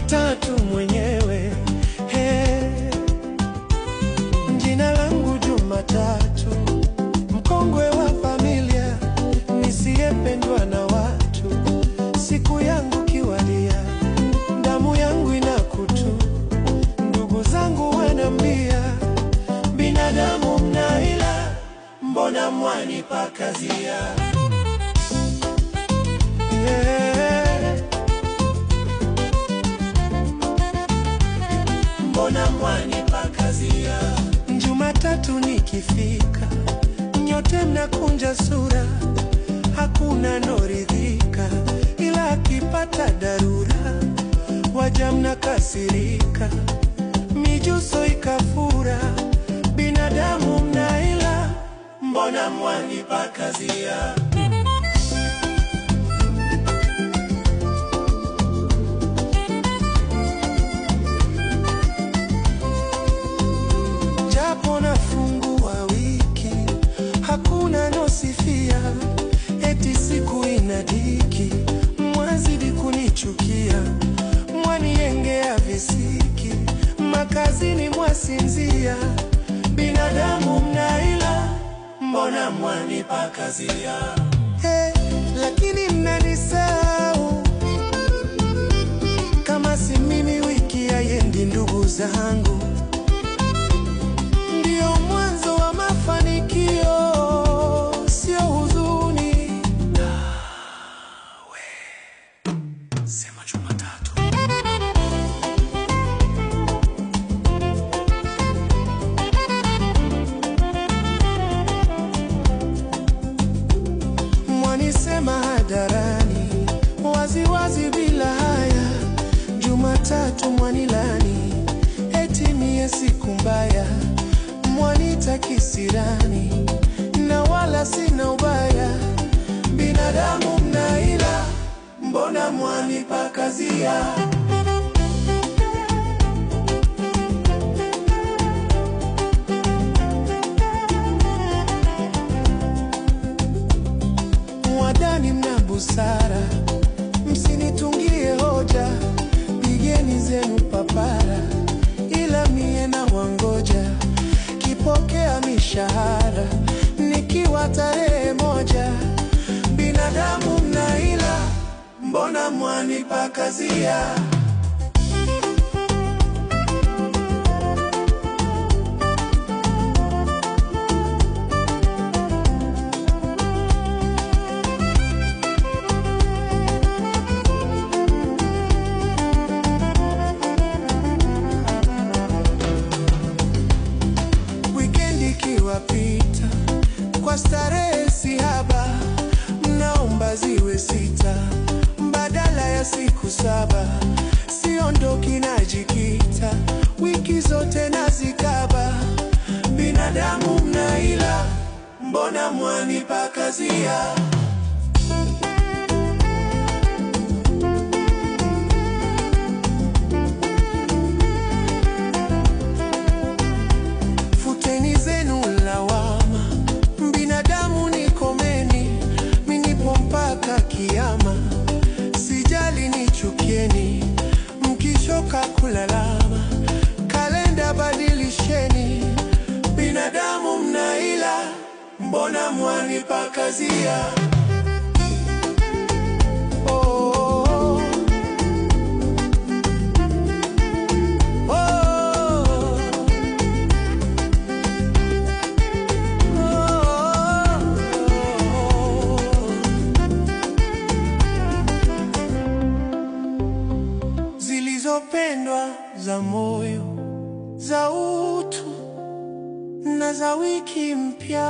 Jumatatu mwenyewe, jina langu Jumatatu, mkongwe wa familia, nisiyependwa na watu. Siku yangu kiwadia, damu yangu inakutu. Ndugu zangu wanambia, binadamu mnaila, mbona mwanipa kazia? Mbona mwanipa kazia? Jumatatu nikifika, nyote mnakunja sura, hakuna noridhika, ila akipata dharura, waja mnakasirika, mijuso ikafura. Binadamu mnaila, mbona mwanipa kazia? Japo nafungua wiki, hakuna nosifia, eti siku inadiki, mwazidi kunichukia, mwaniengea visiki, makazini mwasinzia. Binadamu mnaila, mbona mwanipa kazia? Lakini mnanisahau, kama si mimi wiki haiendi ndugu zangu. Ndio mwanzo wa mafanikio, sio huzuni. Nawe sema Jumatatu. Mwanisema hadharani, waziwazi bila haya. Jumatatu mwanilani, eti mie siku mbaya. Mwanita kisirani, na wala sina ubaya. Binadamu mnaila, mbona mwanipa kazia? Mwadhani mna busara, msinitungie hoja, pigeni zenu papara, ila mie na wangoja. Kipokea mishahara, nikiwa tarehe moja. Binadamu mnaila, mbona mwanipa kazia? Wapita kwa starehe sihaba, mnaomba ziwe 6 badala ya siku 7. Siondoki najikita, wiki zote nazikaba. Binadamu mnaila, mbona mwanipa kazia? Kiama, sijali nichukieni, mkishoka kulalama, kalenda badilisheni. Binadamu mnaila, mbona mwanipa kazia? Zilizopendwa za moyo, za utu na za wiki mpya.